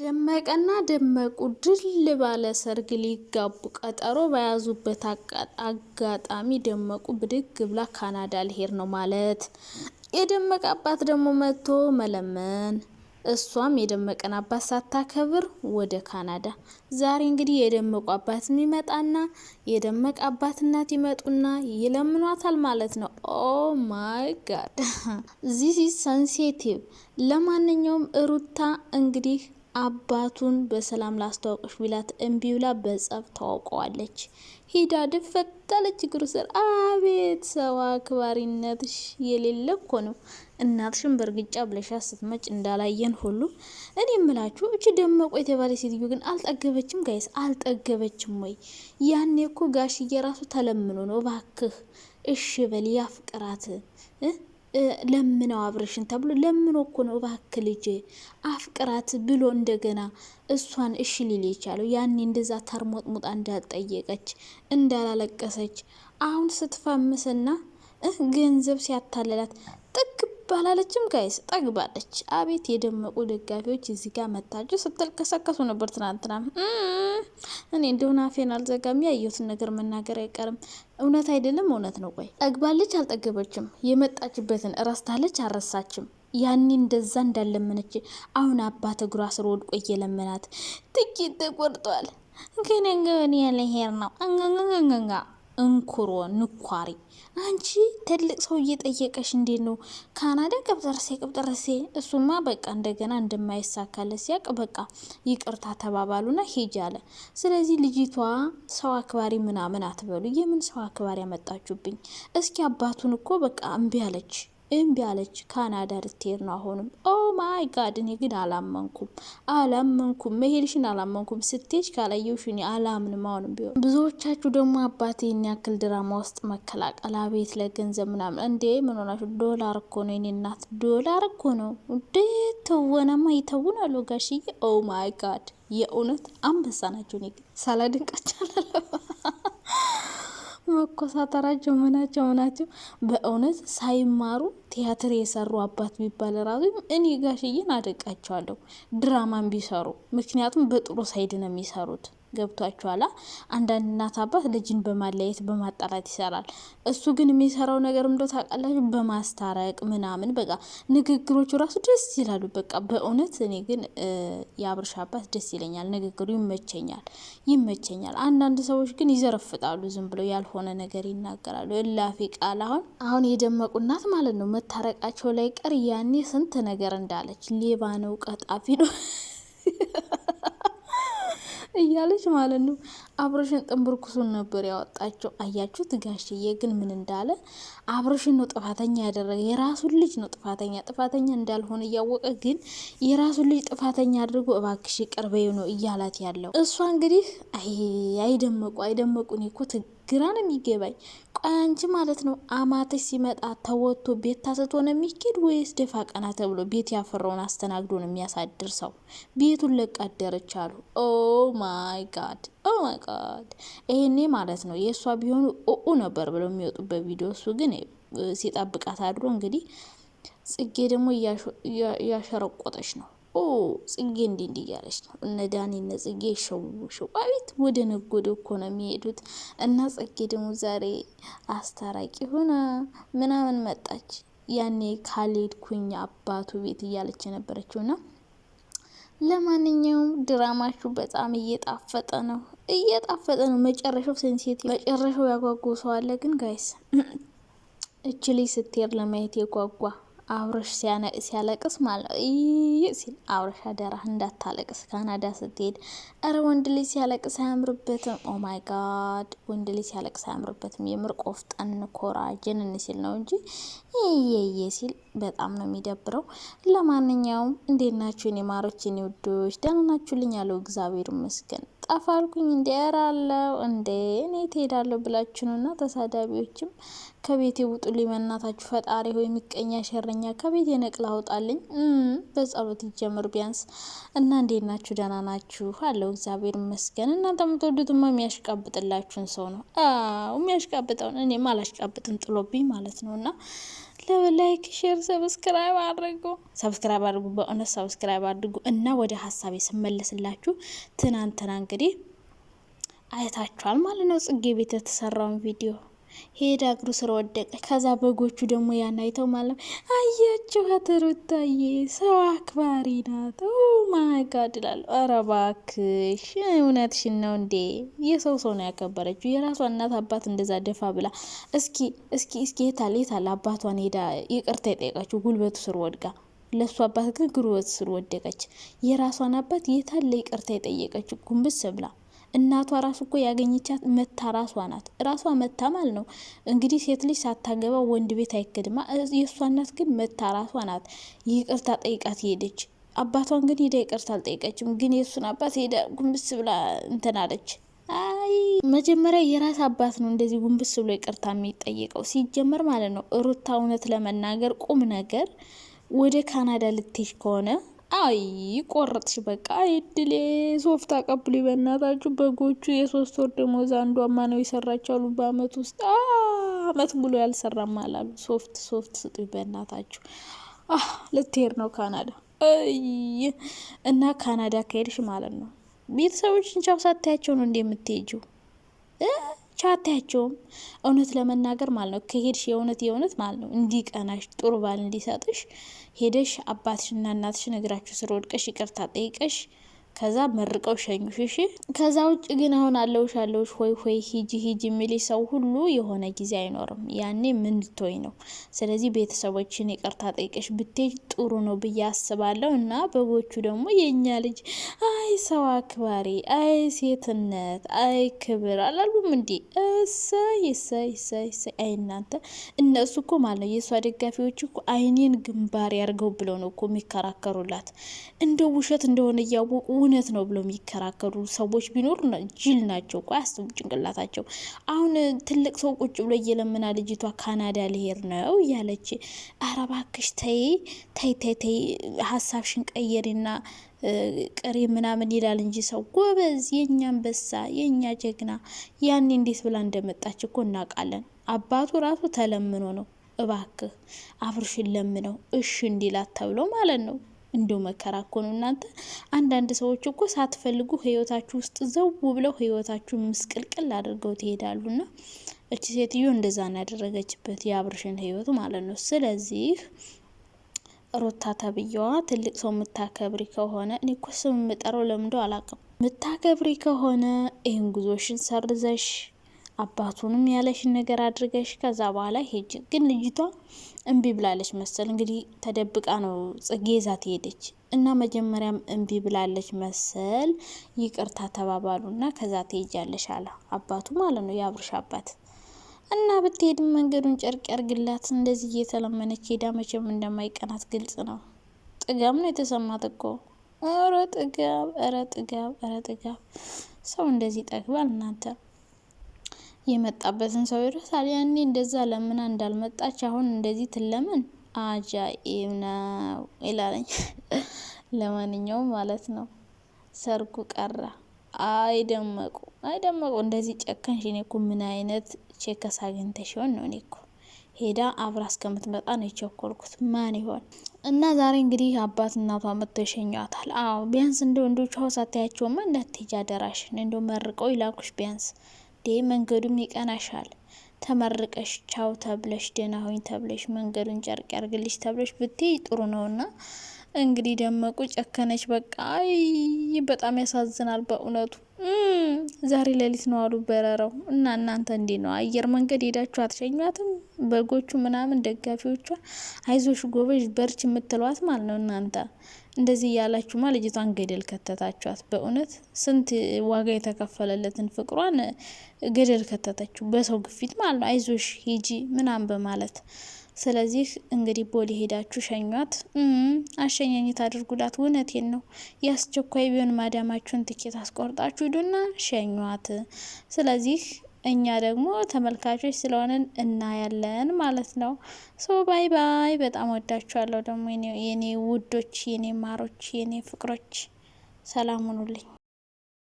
ደመቀና ደመቁ ድል ባለ ሰርግ ሊጋቡ ቀጠሮ በያዙበት አጋጣሚ ደመቁ ብድግ ብላ ካናዳ ልሄድ ነው ማለት፣ የደመቀ አባት ደግሞ መጥቶ መለመን፣ እሷም የደመቀን አባት ሳታከብር ወደ ካናዳ። ዛሬ እንግዲህ የደመቁ አባት የሚመጣና የደመቀ አባት እናት ይመጡና ይለምኗታል ማለት ነው። ኦ ማይ ጋድ ዚስ ኢዝ ሴንሲቲቭ። ለማንኛውም ሩታ እንግዲህ አባቱን በሰላም ላስተዋወቅሽ ቢላት እምቢ ብላ በጸብ ተዋውቀዋለች። ሂዳ ድፈታለች እግሩ ስር። አቤት ሰው አክባሪነትሽ የሌለ እኮ ነው። እናትሽን በእርግጫ ብለሻ ስትመጭ እንዳላየን ሁሉ እኔ እምላችሁ እቺ ደመቁ የተባለ ሴትዮ ግን አልጠገበችም? ጋይስ አልጠገበችም ወይ? ያኔ እኮ ጋሽዬ ራሱ ተለምኖ ነው እባክህ እሺ በል ያፍቅራት ለምነው አብረሽን ተብሎ ለምኖ እኮ ነው እባክህ ልጅ አፍቅራት ብሎ እንደገና እሷን እሺ ሊል የቻለው። ያኔ እንደዛ ተርሞጥሙጣ እንዳልጠየቀች እንዳላለቀሰች አሁን ስትፈምስና ገንዘብ ሲያታለላት ጥግ ባላለችም ጋይስ ጠግባለች። አቤት የደመቁ ደጋፊዎች እዚህ ጋር መታችሁ ስትልከሰከሱ ነበር ትናንትና። እኔ እንደሆነ አፌን አልዘጋም፣ ያየሁትን ነገር መናገር አይቀርም። እውነት አይደለም እውነት ነው። ቆይ ጠግባለች አልጠገበችም? የመጣችበትን እረስታለች አልረሳችም? ያኔ እንደዛ እንዳለመነች አሁን አባት እግሯ ስር ወድቆ እየለመናት ጥቂት ተቆርጧል ግን እንገን ያለ ሄር ነው አንገንገንገንጋ እንኩሮ ንኳሪ። አንቺ ትልቅ ሰው እየጠየቀሽ እንዴት ነው ካናዳ ቅብጠርሴ? እሱማ በቃ እንደገና እንደማይሳካለት ሲያቅ በቃ ይቅርታ ተባባሉና ሄጅ አለ። ስለዚህ ልጅቷ ሰው አክባሪ ምናምን አትበሉ። የምን ሰው አክባሪ ያመጣችሁብኝ? እስኪ አባቱን እኮ በቃ እምቢ አለች ካናዳ ልትሄድ ነው አሁንም። ኦ ማይ ጋድ እኔ ግን አላመንኩም መሄድሽን አላመንኩም። ስትሄጅ ካላየውሽ እኔ አላምንም። አሁንም ቢሆን ብዙዎቻችሁ ደግሞ አባቴ ያክል ድራማ ውስጥ መከላቀል አቤት ለገንዘብ ምናምን እንዴ ምን ሆናችሁ? ዶላር እኮ ነው የኔ እናት፣ ዶላር እኮ ነው እንዴ። ተወናማ ይተውናሉ ጋሽዬ። ኦ ማይ ጋድ የእውነት አንበሳ ናቸው። እኔ ግን ሳላድንቃቸው መኮሳተራቸው ምናቸው በእውነት ሳይማሩ ቲያትር የሰሩ አባት ቢባል ራሱ እኔ ጋሽዬን አደቃቸዋለሁ ድራማን ቢሰሩ። ምክንያቱም በጥሩ ሳይድ ነው የሚሰሩት። ገብቷቸዋላ። አንዳንድ እናት አባት ልጅን በማለየት በማጣላት ይሰራል። እሱ ግን የሚሰራው ነገር እንደው ታውቃላችሁ በማስታረቅ ምናምን በቃ ንግግሮቹ ራሱ ደስ ይላሉ። በቃ በእውነት እኔ ግን የአብርሽ አባት ደስ ይለኛል፣ ንግግሩ ይመቸኛል። አንዳንድ ሰዎች ግን ይዘረፍጣሉ፣ ዝም ብለው ያልሆነ ነገር ይናገራሉ። እላፊ ቃል አሁን የደመቁ እናት ማለት ነው መታረቃቸው ላይ ቀር ያኔ ስንት ነገር እንዳለች ሌባ ነው ቀጣፊ ነው እያለች ማለት ነው። አብርሽን ጥንብርኩሱን ነበር ያወጣቸው። አያችሁት? ጋሽዬ ግን ምን እንዳለ አብርሽን ነው ጥፋተኛ ያደረገ። የራሱን ልጅ ነው ጥፋተኛ እንዳልሆነ እያወቀ ግን የራሱን ልጅ ጥፋተኛ አድርጎ እባክሽ ይቅር በይው ነው እያላት ያለው። እሷ እንግዲህ አይደመቁ እኔ እኮ ግራ ነው የሚገባኝ። ቆይ አንቺ ማለት ነው አማትሽ ሲመጣ ተወጥቶ ቤት ታስቶ ነው የሚኬድ ወይስ ደፋ ቀና ተብሎ ቤት ያፈራውን አስተናግዶ ነው የሚያሳድር ሰው? ቤቱን ለቃ አደረች አሉ። ኦ ማይ ጋድ ይሄኔ ማለት ነው የእሷ ቢሆኑ ነበር ብለው የሚወጡበት ቪዲዮ። እሱ ግን ሲጠብቃት አድሮ እንግዲህ ጽጌ ደግሞ እያሸረቆጠች ነው። ጽጌ እንዲ እያለች ነው። እነ ዳኒ እነ ጽጌ ሸው አቤት ወደ ነጎደ እኮ ነው የሚሄዱት። እና ጽጌ ደግሞ ዛሬ አስታራቂ ሆና ምናምን መጣች። ያኔ ካልሄድኩኝ አባቱ ቤት እያለች የነበረችውና ለማንኛውም ድራማችሁ በጣም እየጣፈጠ ነው። መጨረሻው ሴንሲቲቭ፣ መጨረሻው ያጓጓ አለ። ግን ጋይስ እቺ ልጅ ስትሄድ ለማየት የጓጓ አብረሽ ሲያለቅስ ማለት ሲል አብረሽ አደራህ እንዳታለቅስ ካናዳ ስትሄድ። አረ ወንድ ልጅ ሲያለቅስ አያምርበትም። ኦ ማይ ጋድ ወንድ ልጅ ሲያለቅስ አያምርበትም። የምር ቆፍጠን ኮራ ጀነን ሲል ነው እንጂ ይሄ ሲል በጣም ነው የሚደብረው። ለማንኛውም እንዴት ናችሁ እኔ ማሮች እኔ ውዶች? ደህና ናችሁልኝ? ያለው እግዚአብሔር ይመስገን። ጠፋልኩኝ እንዴ? ያራለው እንዴ እኔ ትሄዳለሁ ብላችሁ ነውና ተሳዳቢዎችም ከቤቴ ውጡልኝ በእናታችሁ። ፈጣሪ ሆይ የሚቀኛ ሸረኛ ከቤቴ ነቅላ አውጣልኝ። በጸሎት ይጀምር ቢያንስ። እና እንዴት ናችሁ? ደህና ናችሁ? አለው እግዚአብሔር ይመስገን። እናንተ የምትወዱትማ የሚያሽቃብጥላችሁን ሰው ነው። የሚያሽቃብጠውን እኔም አላሽቃብጥም ጥሎብኝ ማለት ነውና ላይክ ሼር ሰብስክራይብ አድርጉ በእውነት ሰብስክራይብ አድርጉ። እና ወደ ሀሳቤ ስመለስላችሁ ትናንትና እንግዲህ አይታችኋል ማለት ነው ጽጌ ቤት የተሰራውን ቪዲዮ ሄዳ እግሩ ስር ወደቀ። ከዛ በጎቹ ደግሞ ያን አይተው ማለት አያችኋት ሩታዬ ሰው አክባሪ ናት ኦ ማይ ጋድ ይላሉ። ኧረ እባክሽ እውነትሽን ነው እንዴ? የሰው ነው ያከበረችው የራሷ እናት አባት እንደዛ ደፋ ብላ እስኪ የታለ አባቷን ሄዳ ይቅርታ የጠየቀችው ጉልበቱ ስር ወድቃ፣ ለሱ አባት ግን ጉልበቱ ስር ወደቀች። የራሷን አባት የታለ ይቅርታ የጠየቀችው ጉንብስ ብላ። እናቷ ራሱ እኮ ያገኘቻት መታ ራሷ ናት። ራሷ መታ ማለት ነው እንግዲህ ሴት ልጅ ሳታገባ ወንድ ቤት አይከድማ። የእሷ እናት ግን መታ ራሷ ናት ይቅርታ ጠይቃት ሄደች። አባቷን ግን ሄዳ ይቅርታ አልጠይቀችም። ግን የእሱን አባት ሄዳ ጉንብስ ብላ እንትናለች። አይ መጀመሪያ የራስ አባት ነው እንደዚህ ጉንብስ ብሎ ይቅርታ የሚጠየቀው ሲጀመር ማለት ነው። ሩታ እውነት ለመናገር ቁም ነገር ወደ ካናዳ ልትሄድ ከሆነ አይ ቆረጥሽ በቃ እድሌ ሶፍት አቀብሉ በእናታችሁ። በጎቹ የ3 ወር ደሞዝ አንዷማ ነው የሰራቻሉ በአመት ውስጥ አመት ሙሉ ያልሰራም አላሉ። ሶፍት ስጡ በእናታችሁ። ልትሄድ ነው ካናዳ። እና ካናዳ ከሄድሽ ማለት ነው ቤተሰቦችን ቻው ሳታያቸው ነው እንደምትሄጂው። ቻታያቸውም እውነት ለመናገር ማለት ነው ከሄድሽ የእውነት ማለት ነው እንዲቀናሽ ጥሩ ባል እንዲሰጥሽ ሄደሽ አባትሽና እናትሽን እግራችሁ ስር ወድቀሽ ይቅርታ ጠይቀሽ ከዛ መርቀው ሸኙሽ። እሺ ከዛ ውጭ ግን አሁን አለውሽ ሆይ ሂጂ የሚል ሰው ሁሉ የሆነ ጊዜ አይኖርም። ያኔ ምን ልትሆይ ነው? ስለዚህ ቤተሰቦችን ይቅርታ ጠይቀሽ ብትሄጂ ጥሩ ነው ብዬ አስባለሁ። እና በጎቹ ደግሞ የኛ ልጅ አይ ሰው አክባሪ፣ አይ ሴትነት፣ አይ ክብር አላሉም እንዴ? እሰይ አይ እናንተ እነሱ እኮ ማለት ነው የእሷ ደጋፊዎች እኮ አይኔን ግንባር ያርገው ብለው ነው እኮ የሚከራከሩላት። እንደ ውሸት እንደሆነ እያወቁ እውነት ነው ብለው የሚከራከሩ ሰዎች ቢኖሩ ጅል ናቸው እኮ አያስቡ ጭንቅላታቸው። አሁን ትልቅ ሰው ቁጭ ብሎ እየለምና ልጅቷ ካናዳ ልሄድ ነው እያለች ኧረ እባክሽ ተይ ሀሳብሽን ቀየሪና ቅሪ ምናምን ይላል እንጂ ሰው ጎበዝ፣ የኛ አንበሳ፣ የኛ ጀግና ያኔ እንዴት ብላ እንደመጣች እኮ እናውቃለን። አባቱ ራሱ ተለምኖ ነው እባክህ አብርሽን ለምነው እሺ እንዲላት ተብሎ ማለት ነው። እንደው መከራ እኮ ነው እናንተ። አንዳንድ ሰዎች እኮ ሳትፈልጉ ህይወታችሁ ውስጥ ዘው ብለው ህይወታችሁ ምስቅልቅል አድርገው ትሄዳሉና እቺ ሴትዮ እንደዛ ያደረገችበት የአብርሽን ህይወት ማለት ነው። ስለዚህ ሩታ ተብዬዋ ትልቅ ሰው የምታከብሪ ከሆነ እኔ እኮ ስም የምጠራው ለምንድነው አላውቅም። የምታከብሪ ከሆነ ይህን ጉዞሽን ሰርዘሽ አባቱንም ያለሽን ነገር አድርገሽ ከዛ በኋላ ሄጅ። ግን ልጅቷ እምቢ ብላለች መሰል እንግዲህ ተደብቃ ነው ጽጌ ይዛት ሄደች እና መጀመሪያም እምቢ ብላለች መሰል። ይቅርታ ተባባሉና ከዛ ትሄጃለሽ አለ አባቱ ማለት ነው የአብርሽ አባት። እና ብትሄድም መንገዱን ጨርቅ ያርግላት። እንደዚህ እየተለመነች ሄዳ መቼም እንደማይቀናት ግልጽ ነው። ጥጋብ ነው የተሰማት እኮ። ኧረ ጥጋብ ሰው እንደዚህ ጠግባል እናንተ። የመጣበትን ሰው ይረሳል። ያኔ እንደዛ ለምና እንዳልመጣች አሁን እንደዚህ ትለምን። አጃኢብ ነው ይላለኝ። ለማንኛውም ማለት ነው ሰርጉ ቀራ። አይደመቁ እንደዚህ ጨከንሽ። እኔ እኮ ምን አይነት ቼከስ አግኝተሽ ይሆን ነው? እኔ እኮ ሄዳ አብራ እስከምትመጣ ነው የቸኮልኩት። ማን ይሆን? እና ዛሬ እንግዲህ አባት እናቷ መጥተው ይሸኟታል። አዎ ቢያንስ እንደ ወንዶቹ ሳታያቸውማ እንዳትሄጂ አደራሽን። እንደው መርቀው ይላኩሽ ቢያንስ መንገዱም ይቀናሻል። ተመርቀሽ ቻው ተብለሽ ደህና ሁኝ ተብለሽ መንገዱን ጨርቅ ያርግልሽ ተብለሽ ብትይ ጥሩ ነውና እንግዲህ ደመቁ ጨከነች። በቃ በጣም ያሳዝናል በእውነቱ። ዛሬ ሌሊት ነው አሉ በረራው። እና እናንተ እንዴ ነው አየር መንገድ ሄዳችሁ አትሸኟትም? በጎቹ ምናምን ደጋፊዎቿ አይዞሽ ጎበዥ በርች የምትሏት ማለት ነው። እናንተ እንደዚህ ያላችሁማ ልጅቷን ገደል ከተታችኋት። በእውነት ስንት ዋጋ የተከፈለለትን ፍቅሯን ገደል ከተተችው በሰው ግፊት ማለት ነው። አይዞሽ ሂጂ ምናምን በማለት ስለዚህ እንግዲህ ቦሌ ሄዳችሁ ሸኟት። አሸኛኝት አድርጉላት። እውነቴን ነው። ያስቸኳይ ቢሆን ማዳማችሁን ትኬት አስቆርጣችሁ ሂዱና ሸኟት። ስለዚህ እኛ ደግሞ ተመልካቾች ስለሆነን እናያለን ማለት ነው። ባይ ባይ። በጣም ወዳችኋለሁ ደግሞ የኔ ውዶች፣ የኔ ማሮች፣ የኔ ፍቅሮች። ሰላም ሁኑልኝ።